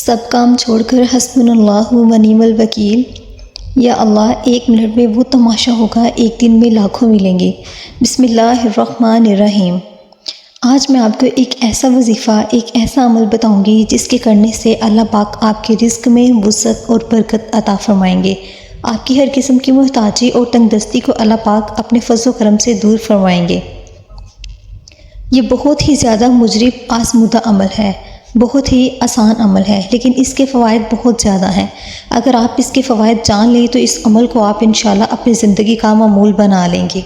سب کام چھوڑ کر حسبنا اللہ و نعم الوکیل۔ یا اللہ، 1 منٹ میں وہ تماشا ہوگا، ایک دن میں لاکھوں ملیں گے۔ بسم اللہ الرحمن الرحیم۔ آج میں آپ کو ایک ایسا وظیفہ، ایک ایسا عمل بتاؤں گی جس کے کرنے سے اللہ پاک آپ کے رزق میں وسعت اور برکت عطا فرمائیں گے۔ آپ کی ہر قسم کی محتاجی اور تنگ دستی کو اللہ پاک اپنے فضل و کرم سے دور فرمائیں گے۔ یہ بہت ہی زیادہ مجرب آزمودہ عمل ہے، بہت ہی آسان عمل ہے، لیکن اس کے فوائد بہت زیادہ ہیں۔ اگر آپ اس کے فوائد جان لیں تو اس عمل کو آپ انشاءاللہ اپنی زندگی کا معمول بنا لیں گے۔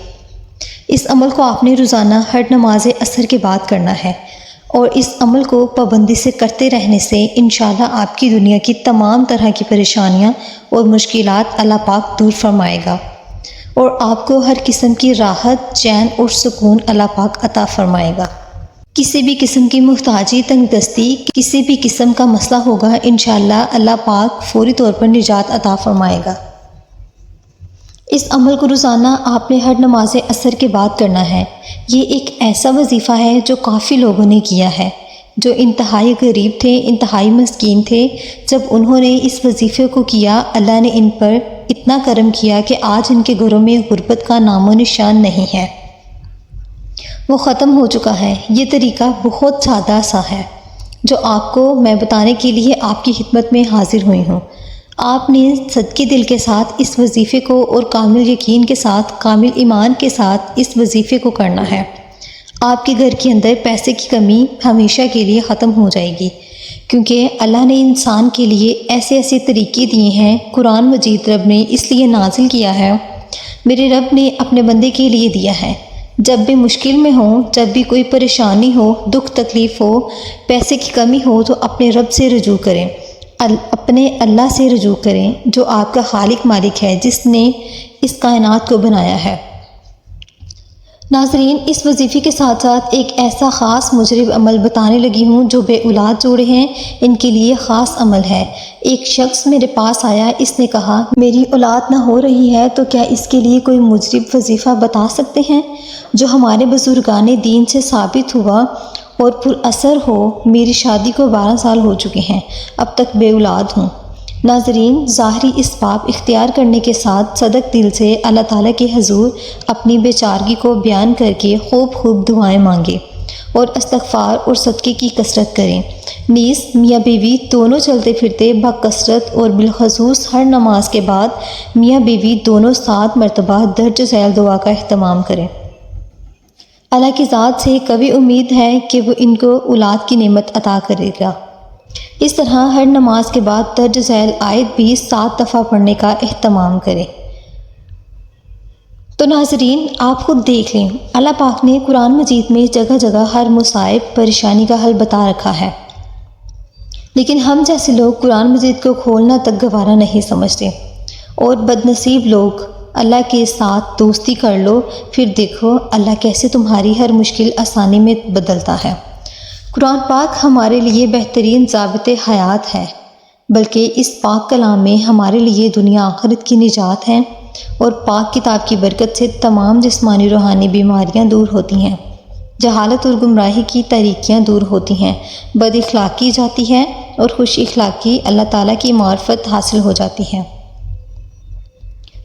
اس عمل کو آپ نے روزانہ ہر نماز عصر کے بعد کرنا ہے، اور اس عمل کو پابندی سے کرتے رہنے سے انشاءاللہ آپ کی دنیا کی تمام طرح کی پریشانیاں اور مشکلات اللہ پاک دور فرمائے گا، اور آپ کو ہر قسم کی راحت، چین اور سکون اللہ پاک عطا فرمائے گا۔ کسی بھی قسم کی محتاجی، تنگ دستی، کسی بھی قسم کا مسئلہ ہوگا، انشاءاللہ اللہ پاک فوری طور پر نجات عطا فرمائے گا۔ اس عمل کو روزانہ آپ نے ہر نماز عصر کے بعد کرنا ہے۔ یہ ایک ایسا وظیفہ ہے جو کافی لوگوں نے کیا ہے، جو انتہائی غریب تھے، انتہائی مسکین تھے۔ جب انہوں نے اس وظیفے کو کیا، اللہ نے ان پر اتنا کرم کیا کہ آج ان کے گھروں میں غربت کا نام و نشان نہیں ہے، وہ ختم ہو چکا ہے۔ یہ طریقہ بہت سادہ سا ہے جو آپ کو میں بتانے کے لیے آپ کی خدمت میں حاضر ہوئی ہوں۔ آپ نے صدقے دل کے ساتھ اس وظیفے کو اور کامل یقین کے ساتھ، کامل ایمان کے ساتھ اس وظیفے کو کرنا ہے۔ آپ کے گھر کے اندر پیسے کی کمی ہمیشہ کے لیے ختم ہو جائے گی، کیونکہ اللہ نے انسان کے لیے ایسے ایسے طریقے دیے ہیں۔ قرآن مجید رب نے اس لیے نازل کیا ہے، میرے رب نے اپنے بندے کے لیے دیا ہے۔ جب بھی مشکل میں ہوں، جب بھی کوئی پریشانی ہو، دکھ تکلیف ہو، پیسے کی کمی ہو، تو اپنے رب سے رجوع کریں، اپنے اللہ سے رجوع کریں، جو آپ کا خالق مالک ہے، جس نے اس کائنات کو بنایا ہے۔ ناظرین، اس وظیفے کے ساتھ ساتھ ایک ایسا خاص مجرب عمل بتانے لگی ہوں جو بے اولاد جوڑے ہیں، ان کے لیے خاص عمل ہے۔ ایک شخص میرے پاس آیا، اس نے کہا میری اولاد نہ ہو رہی ہے، تو کیا اس کے لیے کوئی مجرب وظیفہ بتا سکتے ہیں جو ہمارے بزرگان دین سے ثابت ہوا اور پر اثر ہو؟ میری شادی کو 12 سال ہو چکے ہیں، اب تک بے اولاد ہوں۔ ناظرین، ظاہری اسباب اختیار کرنے کے ساتھ صدق دل سے اللہ تعالیٰ کے حضور اپنی بیچارگی کو بیان کر کے خوب دعائیں مانگے اور استغفار اور صدقے کی کثرت کریں۔ نیز میاں بیوی دونوں چلتے پھرتے بکثرت اور بالخصوص ہر نماز کے بعد میاں بیوی دونوں 7 مرتبہ درج ذیل دعا کا اہتمام کریں۔ اللہ کی ذات سے قوی امید ہے کہ وہ ان کو اولاد کی نعمت عطا کرے گا۔ اس طرح ہر نماز کے بعد درج ذیل آیت بھی 7 دفعہ پڑھنے کا اہتمام کریں۔ تو ناظرین، آپ خود دیکھ لیں، اللہ پاک نے قرآن مجید میں جگہ جگہ ہر مصائب، پریشانی کا حل بتا رکھا ہے، لیکن ہم جیسے لوگ قرآن مجید کو کھولنا تک گوارا نہیں سمجھتے، اور بدنصیب لوگ اللہ کے ساتھ دوستی کر لو، پھر دیکھو اللہ کیسے تمہاری ہر مشکل آسانی میں بدلتا ہے۔ قرآن پاک ہمارے لیے بہترین ضابط حیات ہے، بلکہ اس پاک کلام میں ہمارے لیے دنیا آخرت کی نجات ہے، اور پاک کتاب کی برکت سے تمام جسمانی روحانی بیماریاں دور ہوتی ہیں، جہالت اور گمراہی کی تاریکیاں دور ہوتی ہیں، بد اخلاقی جاتی ہے، اور خوش اخلاقی اللہ تعالیٰ کی معرفت حاصل ہو جاتی ہے۔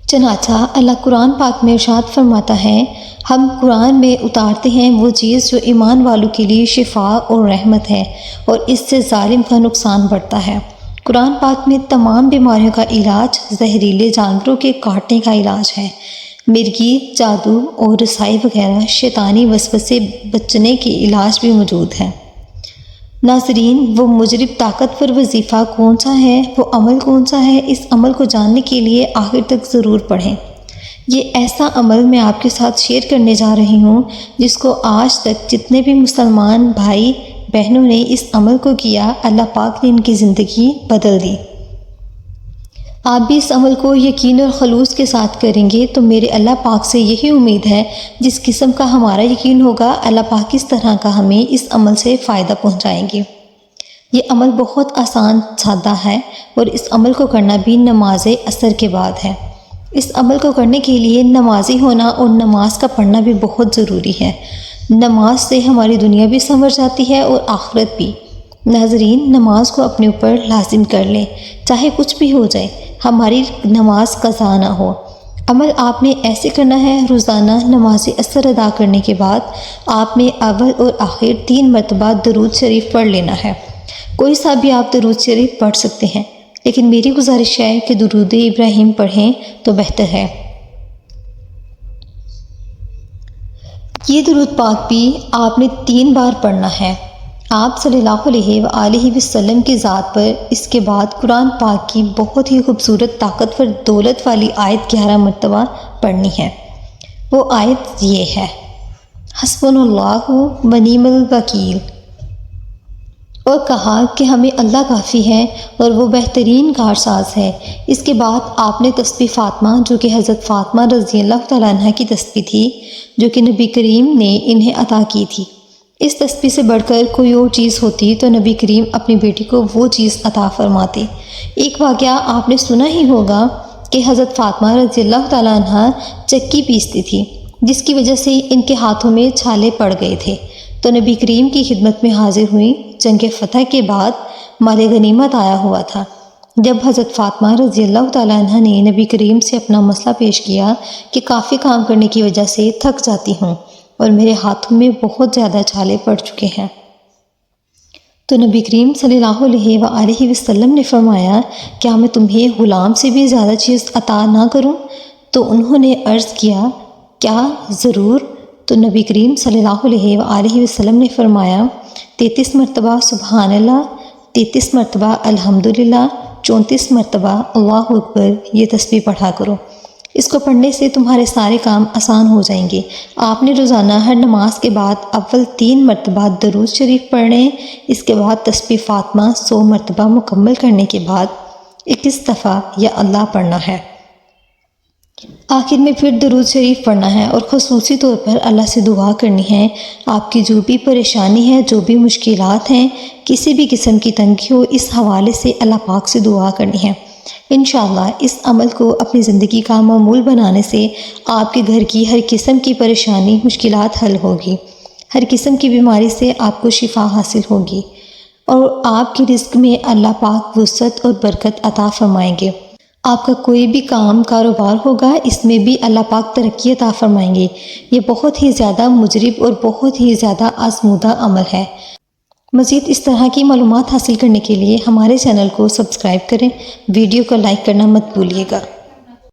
چنانچہ اللہ قرآن پاک میں ارشاد فرماتا ہے، ہم قرآن میں اتارتے ہیں وہ چیز جو ایمان والوں کے لیے شفا اور رحمت ہے، اور اس سے ظالم کا نقصان بڑھتا ہے۔ قرآن پاک میں تمام بیماریوں کا علاج، زہریلے جانوروں کے کاٹنے کا علاج ہے، مرگی، جادو اور رسائی وغیرہ شیطانی وسوسے سے بچنے کے علاج بھی موجود ہیں۔ ناظرین، وہ مجرب طاقتور وظیفہ کون سا ہے، وہ عمل کون سا ہے، اس عمل کو جاننے کے لیے آخر تک ضرور پڑھیں۔ یہ ایسا عمل میں آپ کے ساتھ شیئر کرنے جا رہی ہوں جس کو آج تک جتنے بھی مسلمان بھائی بہنوں نے اس عمل کو کیا، اللہ پاک نے ان کی زندگی بدل دی۔ آپ بھی اس عمل کو یقین اور خلوص کے ساتھ کریں گے تو میرے اللہ پاک سے یہی امید ہے، جس قسم کا ہمارا یقین ہوگا، اللہ پاک اس طرح کا ہمیں اس عمل سے فائدہ پہنچائیں گے۔ یہ عمل بہت آسان سادہ ہے، اور اس عمل کو کرنا بھی نماز عصر کے بعد ہے۔ اس عمل کو کرنے کے لیے نمازی ہونا اور نماز کا پڑھنا بھی بہت ضروری ہے۔ نماز سے ہماری دنیا بھی سنور جاتی ہے اور آخرت بھی۔ ناظرین، نماز کو اپنے اوپر لازم کر لیں، چاہے کچھ بھی ہو جائے، ہماری نماز قضا نہ ہو۔ عمل آپ نے ایسے کرنا ہے، روزانہ نماز عصر ادا کرنے کے بعد آپ نے اول اور آخر 3 مرتبہ درود شریف پڑھ لینا ہے۔ کوئی سا بھی آپ درود شریف پڑھ سکتے ہیں، لیکن میری گزارش ہے کہ درود ابراہیم پڑھیں تو بہتر ہے۔ یہ درود پاک بھی آپ نے 3 بار پڑھنا ہے، آپ صلی اللہ علیہ وآلہ وسلم کی ذات پر۔ اس کے بعد قرآن پاک کی بہت ہی خوبصورت طاقتور دولت والی آیت 11 مرتبہ پڑھنی ہے۔ وہ آیت یہ ہے، حسبنا اللہ و نعم الوکیل، اور کہا کہ ہمیں اللہ کافی ہے اور وہ بہترین کارساز ہے۔ اس کے بعد آپ نے تسبیح فاطمہ، جو کہ حضرت فاطمہ رضی اللہ تعالیٰ عنہ کی تسبیح تھی، جو کہ نبی کریم نے انہیں عطا کی تھی، اس تسبیح سے بڑھ کر کوئی اور چیز ہوتی تو نبی کریم اپنی بیٹی کو وہ چیز عطا فرماتے۔ ایک واقعہ آپ نے سنا ہی ہوگا کہ حضرت فاطمہ رضی اللہ تعالیٰ عنہ چکی پیستی تھی، جس کی وجہ سے ان کے ہاتھوں میں چھالے پڑ گئے تھے، تو نبی کریم کی خدمت میں حاضر ہوئی۔ جنگ فتح کے بعد مال غنیمت آیا ہوا تھا۔ جب حضرت فاطمہ رضی اللہ تعالیٰ عنہ نے نبی کریم سے اپنا مسئلہ پیش کیا کہ کافی کام کرنے کی وجہ سے تھک جاتی ہوں اور میرے ہاتھوں میں بہت زیادہ چھالے پڑ چکے ہیں، تو نبی کریم صلی اللہ علیہ وآلہ وسلم نے فرمایا، کیا میں تمہیں غلام سے بھی زیادہ چیز عطا نہ کروں؟ تو انہوں نے عرض کیا، کیا ضرور؟ تو نبی کریم صلی اللہ علیہ وآلہ وسلم نے فرمایا، 33 مرتبہ سبحان اللہ، 33 مرتبہ الحمدللہ، 34 مرتبہ اللہ اکبر، یہ تسبیح پڑھا کرو۔ اس کو پڑھنے سے تمہارے سارے کام آسان ہو جائیں گے۔ آپ نے روزانہ ہر نماز کے بعد اول 3 مرتبہ درود شریف پڑھنے، اس کے بعد تسبیح فاطمہ 100 مرتبہ مکمل کرنے کے بعد 21 دفعہ یا اللہ پڑھنا ہے۔ آخر میں پھر درود شریف پڑھنا ہے اور خصوصی طور پر اللہ سے دعا کرنی ہے۔ آپ کی جو بھی پریشانی ہے، جو بھی مشکلات ہیں، کسی بھی قسم کی تنگی ہو، اس حوالے سے اللہ پاک سے دعا کرنی ہے۔ انشاءاللہ اس عمل کو اپنی زندگی کا معمول بنانے سے آپ کے گھر کی ہر قسم کی پریشانی، مشکلات حل ہوگی، ہر قسم کی بیماری سے آپ کو شفا حاصل ہوگی، اور آپ کی رزق میں اللہ پاک وسعت اور برکت عطا فرمائیں گے۔ آپ کا کوئی بھی کام کاروبار ہوگا، اس میں بھی اللہ پاک ترقی عطا فرمائیں گے۔ یہ بہت ہی زیادہ مجرب اور بہت ہی زیادہ آزمودہ عمل ہے۔ مزید اس طرح کی معلومات حاصل کرنے کے لیے ہمارے چینل کو سبسکرائب کریں، ویڈیو کو لائک کرنا مت بھولیے گا۔